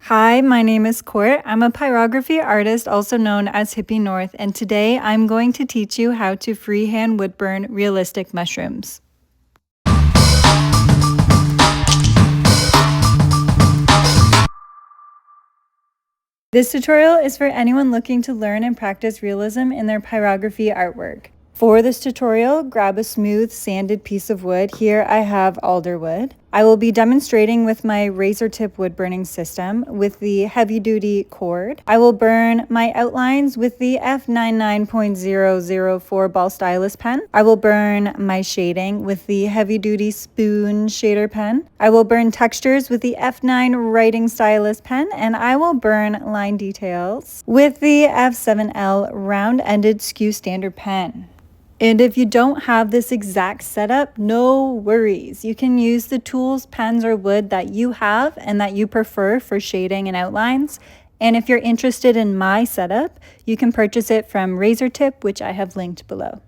Hi, my name is Court. I'm a pyrography artist, also known as Hippie North, and today I'm going to teach you how to freehand woodburn realistic mushrooms. This tutorial is for anyone looking to learn and practice realism in their pyrography artwork. For this tutorial, grab a smooth sanded piece of wood. Here I have alder wood. I will be demonstrating with my razor tip wood burning system with the heavy duty cord. I will burn my outlines with the F99.004 ball stylus pen. I will burn my shading with the heavy duty spoon shader pen. I will burn textures with the F9 writing stylus pen, and I will burn line details with the F7L round ended skew standard pen. And if you don't have this exact setup, no worries. You can use the tools, pens, or wood that you have and that you prefer for shading and outlines. And if you're interested in my setup, you can purchase it from Razor Tip, which I have linked below.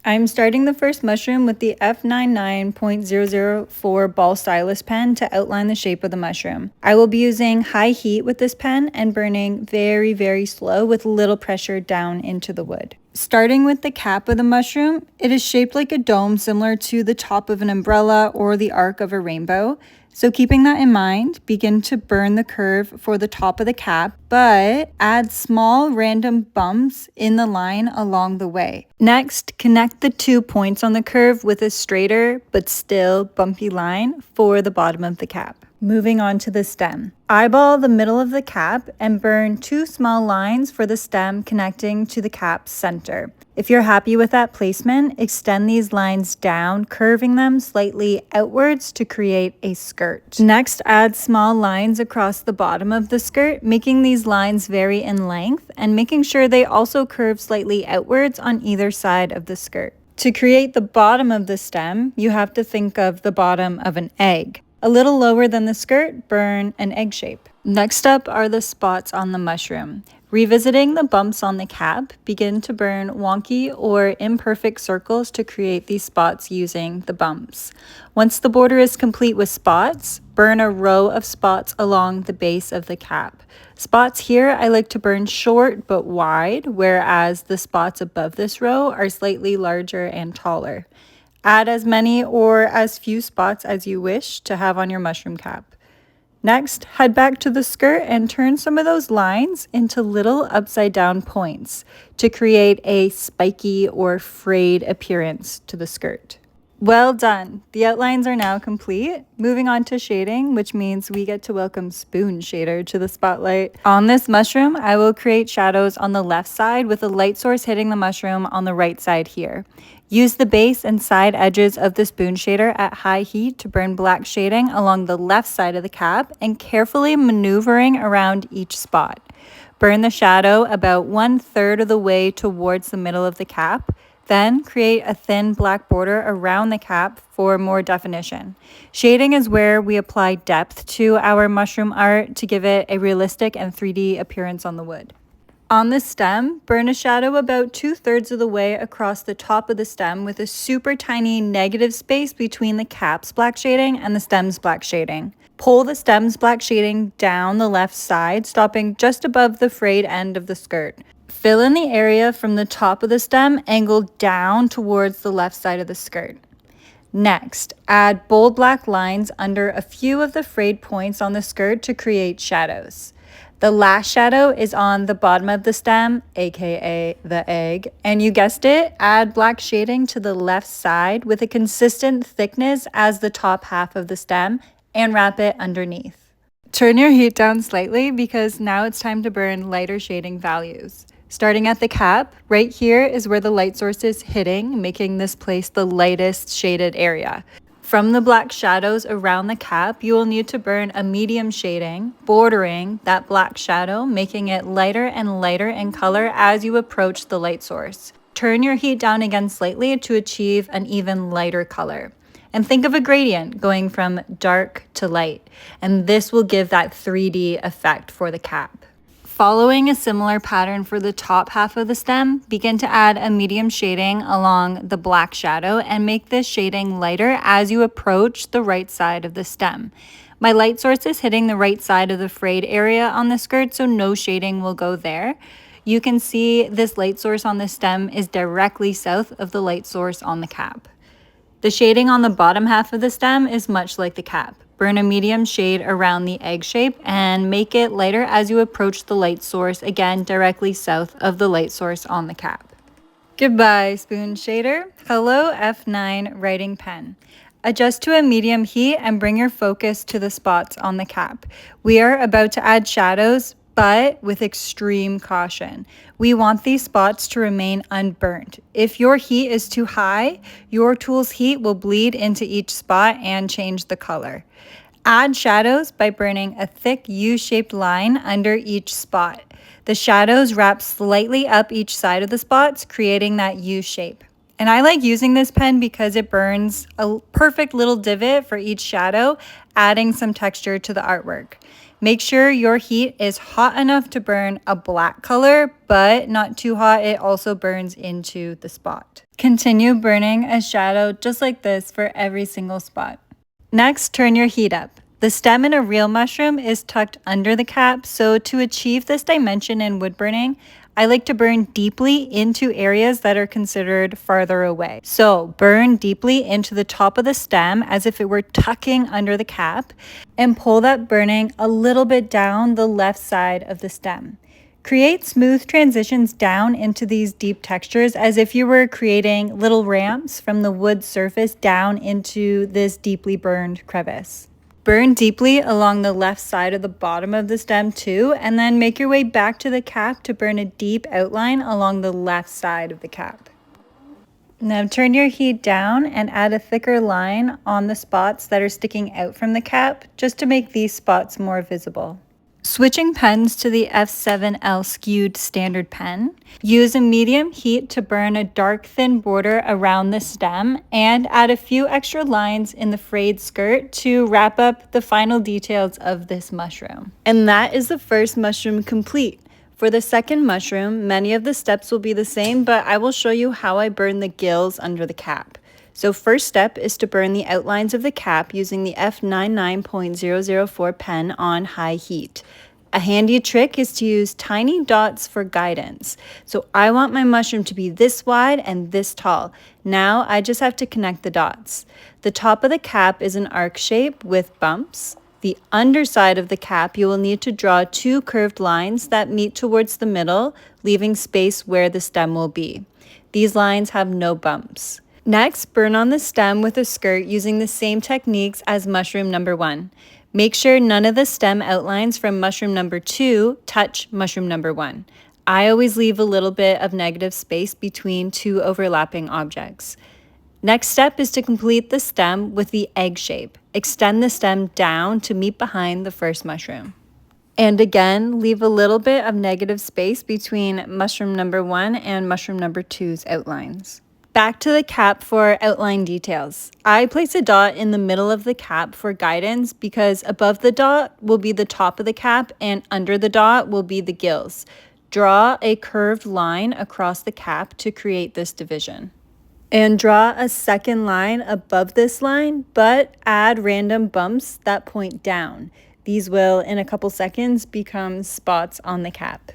I'm starting the first mushroom with the F99.004 ball stylus pen to outline the shape of the mushroom. I will be using high heat with this pen and burning very, very slow with little pressure down into the wood. Starting with the cap of the mushroom, it is shaped like a dome similar to the top of an umbrella or the arc of a rainbow. So keeping that in mind, begin to burn the curve for the top of the cap, but add small random bumps in the line along the way. Next, connect the 2 points on the curve with a straighter but still bumpy line for the bottom of the cap. Moving on to the stem. Eyeball the middle of the cap and burn 2 small lines for the stem connecting to the cap's center. If you're happy with that placement, extend these lines down, curving them slightly outwards to create a skirt. Next, add small lines across the bottom of the skirt, making these lines vary in length and making sure they also curve slightly outwards on either side of the skirt. To create the bottom of the stem, you have to think of the bottom of an egg. A little lower than the skirt, burn an egg shape. Next up are the spots on the mushroom. Revisiting the bumps on the cap, begin to burn wonky or imperfect circles to create these spots using the bumps. Once the border is complete with spots, burn a row of spots along the base of the cap. Spots here I like to burn short but wide, whereas the spots above this row are slightly larger and taller. Add as many or as few spots as you wish to have on your mushroom cap. Next, head back to the skirt and turn some of those lines into little upside down points to create a spiky or frayed appearance to the skirt. Well done! The outlines are now complete. Moving on to shading, which means we get to welcome Spoon Shader to the spotlight. On this mushroom, I will create shadows on the left side with a light source hitting the mushroom on the right side here. Use the base and side edges of the spoon shader at high heat to burn black shading along the left side of the cap and carefully maneuvering around each spot. Burn the shadow about 1/3 of the way towards the middle of the cap. Then create a thin black border around the cap for more definition. Shading is where we apply depth to our mushroom art to give it a realistic and 3D appearance on the wood. On the stem, burn a shadow about 2/3 of the way across the top of the stem with a super tiny negative space between the cap's black shading and the stem's black shading. Pull the stem's black shading down the left side, stopping just above the frayed end of the skirt. Fill in the area from the top of the stem, angled down towards the left side of the skirt. Next, add bold black lines under a few of the frayed points on the skirt to create shadows. The last shadow is on the bottom of the stem, aka the egg, and you guessed it, add black shading to the left side with a consistent thickness as the top half of the stem and wrap it underneath. Turn your heat down slightly because now it's time to burn lighter shading values. Starting at the cap, right here is where the light source is hitting, making this place the lightest shaded area. From the black shadows around the cap, you will need to burn a medium shading, bordering that black shadow, making it lighter and lighter in color as you approach the light source. Turn your heat down again slightly to achieve an even lighter color. And think of a gradient going from dark to light, and this will give that 3D effect for the cap. Following a similar pattern for the top half of the stem, begin to add a medium shading along the black shadow and make this shading lighter as you approach the right side of the stem. My light source is hitting the right side of the frayed area on the skirt, so no shading will go there. You can see this light source on the stem is directly south of the light source on the cap. The shading on the bottom half of the stem is much like the cap. Burn a medium shade around the egg shape and make it lighter as you approach the light source, again directly south of the light source on the cap. Goodbye, spoon shader. Hello, F9 writing pen. Adjust to a medium heat and bring your focus to the spots on the cap. We are about to add shadows, but with extreme caution. We want these spots to remain unburnt. If your heat is too high, your tool's heat will bleed into each spot and change the color. Add shadows by burning a thick U-shaped line under each spot. The shadows wrap slightly up each side of the spots, creating that U shape. And I like using this pen because it burns a perfect little divot for each shadow, adding some texture to the artwork. Make sure your heat is hot enough to burn a black color, but not too hot. It also burns into the spot. Continue burning a shadow just like this for every single spot. Next, turn your heat up. The stem in a real mushroom is tucked under the cap, so to achieve this dimension in wood burning, I like to burn deeply into areas that are considered farther away. So burn deeply into the top of the stem as if it were tucking under the cap, and pull that burning a little bit down the left side of the stem. Create smooth transitions down into these deep textures as if you were creating little ramps from the wood surface down into this deeply burned crevice. Burn deeply along the left side of the bottom of the stem too, and then make your way back to the cap to burn a deep outline along the left side of the cap. Now turn your heat down and add a thicker line on the spots that are sticking out from the cap, just to make these spots more visible. Switching pens to the F7L skewed standard pen, use a medium heat to burn a dark thin border around the stem and add a few extra lines in the frayed skirt to wrap up the final details of this mushroom. And that is the first mushroom complete. For the second mushroom, many of the steps will be the same, but I will show you how I burn the gills under the cap. So first step is to burn the outlines of the cap using the F99.004 pen on high heat. A handy trick is to use tiny dots for guidance. So I want my mushroom to be this wide and this tall. Now I just have to connect the dots. The top of the cap is an arc shape with bumps. The underside of the cap, you will need to draw two curved lines that meet towards the middle, leaving space where the stem will be. These lines have no bumps. Next, burn on the stem with a skirt using the same techniques as mushroom number 1. Make sure none of the stem outlines from mushroom number 2 touch mushroom number 1. I always leave a little bit of negative space between two overlapping objects. Next step is to complete the stem with the egg shape. Extend the stem down to meet behind the first mushroom. And again, leave a little bit of negative space between mushroom number 1 and mushroom number 2's outlines. Back to the cap for outline details. I place a dot in the middle of the cap for guidance because above the dot will be the top of the cap and under the dot will be the gills. Draw a curved line across the cap to create this division. And draw a second line above this line, but add random bumps that point down. These will, in a couple seconds, become spots on the cap.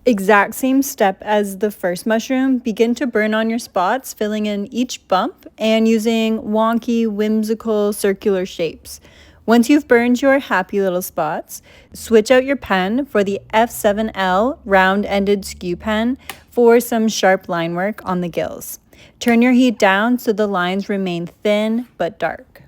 Exact same step as the first mushroom. Begin to burn on your spots, filling in each bump and using wonky, whimsical, circular shapes. Once you've burned your happy little spots, switch out your pen for the F7L round-ended skew pen for some sharp line work on the gills. Turn your heat down so the lines remain thin but dark.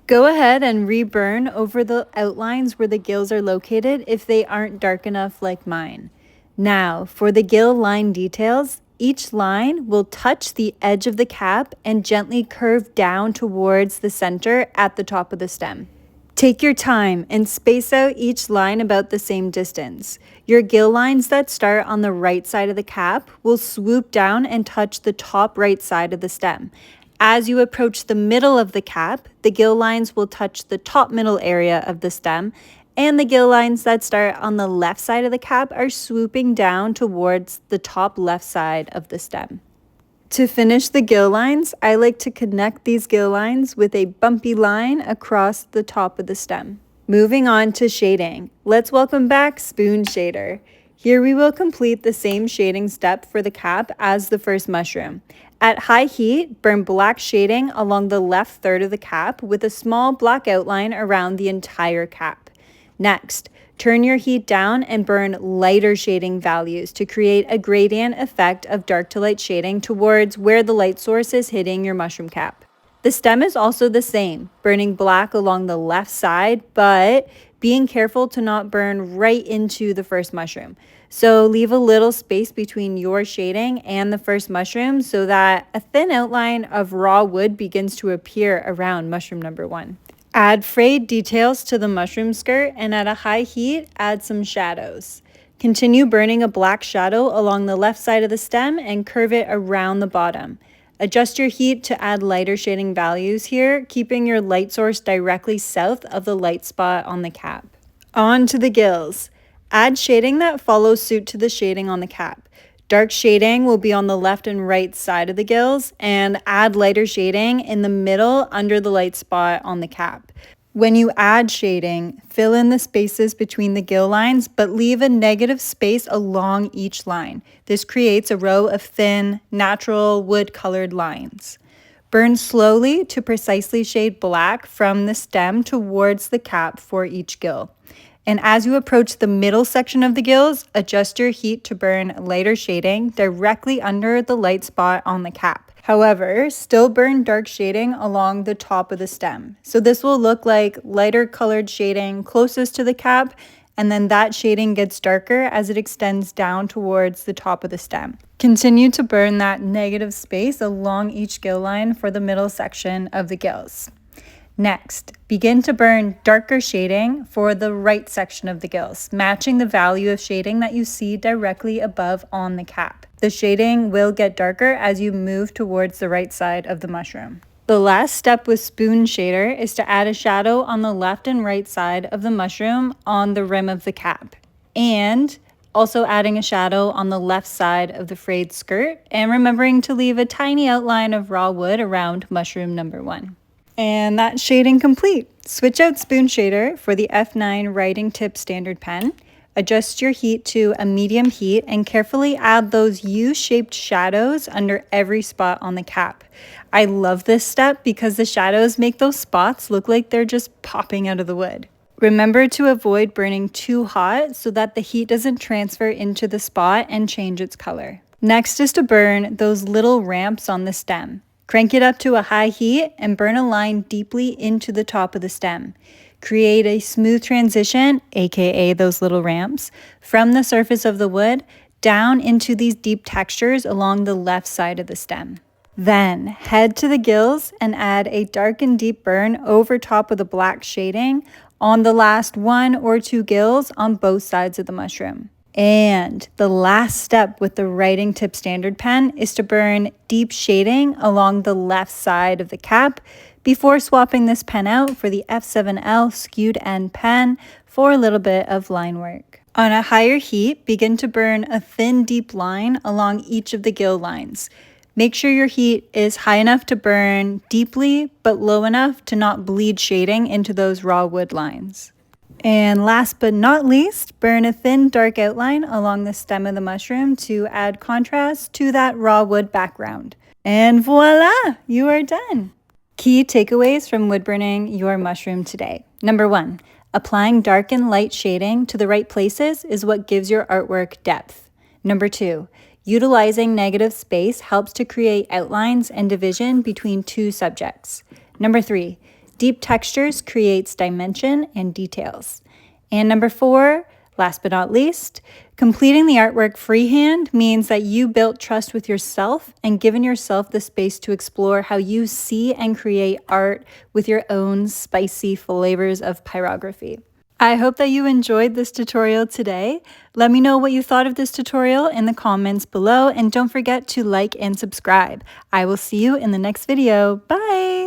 Go ahead and reburn over the outlines where the gills are located if they aren't dark enough like mine. Now, for the gill line details, each line will touch the edge of the cap and gently curve down towards the center at the top of the stem. Take your time and space out each line about the same distance. Your gill lines that start on the right side of the cap will swoop down and touch the top right side of the stem. As you approach the middle of the cap, the gill lines will touch the top middle area of the stem, and the gill lines that start on the left side of the cap are swooping down towards the top left side of the stem. To finish the gill lines, I like to connect these gill lines with a bumpy line across the top of the stem. Moving on to shading, let's welcome back Spoon Shader. Here we will complete the same shading step for the cap as the first mushroom. At high heat, burn black shading along the left third of the cap with a small black outline around the entire cap. Next, turn your heat down and burn lighter shading values to create a gradient effect of dark to light shading towards where the light source is hitting your mushroom cap. The stem is also the same, burning black along the left side, but being careful to not burn right into the first mushroom. So leave a little space between your shading and the first mushroom so that a thin outline of raw wood begins to appear around mushroom number 1. Add frayed details to the mushroom skirt and at a high heat, add some shadows. Continue burning a black shadow along the left side of the stem and curve it around the bottom. Adjust your heat to add lighter shading values here, keeping your light source directly south of the light spot on the cap. On to the gills. Add shading that follows suit to the shading on the cap. Dark shading will be on the left and right side of the gills, and add lighter shading in the middle under the light spot on the cap. When you add shading, fill in the spaces between the gill lines, but leave a negative space along each line. This creates a row of thin, natural wood-colored lines. Burn slowly to precisely shade black from the stem towards the cap for each gill. And as you approach the middle section of the gills, adjust your heat to burn lighter shading directly under the light spot on the cap. However, still burn dark shading along the top of the stem. So this will look like lighter colored shading closest to the cap, and then that shading gets darker as it extends down towards the top of the stem. Continue to burn that negative space along each gill line for the middle section of the gills. Next, begin to burn darker shading for the right section of the gills, matching the value of shading that you see directly above on the cap. The shading will get darker as you move towards the right side of the mushroom. The last step with Spoon Shader is to add a shadow on the left and right side of the mushroom on the rim of the cap, and also adding a shadow on the left side of the frayed skirt, and remembering to leave a tiny outline of raw wood around mushroom number 1. And that's shading complete. Switch out Spoon Shader for the F9 writing tip standard pen. Adjust your heat to a medium heat and carefully add those U-shaped shadows under every spot on the cap. I love this step because the shadows make those spots look like they're just popping out of the wood. Remember to avoid burning too hot so that the heat doesn't transfer into the spot and change its color. Next is to burn those little ramps on the stem. Crank it up to a high heat and burn a line deeply into the top of the stem. Create a smooth transition, aka those little ramps, from the surface of the wood down into these deep textures along the left side of the stem. Then head to the gills and add a dark and deep burn over top of the black shading on the last 1 or 2 gills on both sides of the mushroom. And the last step with the writing tip standard pen is to burn deep shading along the left side of the cap before swapping this pen out for the F7L skewed end pen for a little bit of line work. On a higher heat, begin to burn a thin deep line along each of the gill lines. Make sure your heat is high enough to burn deeply, but low enough to not bleed shading into those raw wood lines. And last but not least, burn a thin dark outline along the stem of the mushroom to add contrast to that raw wood background. And voila, you are done. Key takeaways from woodburning your mushroom today. Number 1, applying dark and light shading to the right places is what gives your artwork depth. Number 2, utilizing negative space helps to create outlines and division between 2 subjects. Number 3, deep textures creates dimension and details. And number 4, last but not least, completing the artwork freehand means that you built trust with yourself and given yourself the space to explore how you see and create art with your own spicy flavors of pyrography. I hope that you enjoyed this tutorial today. Let me know what you thought of this tutorial in the comments below, and don't forget to like and subscribe. I will see you in the next video. Bye!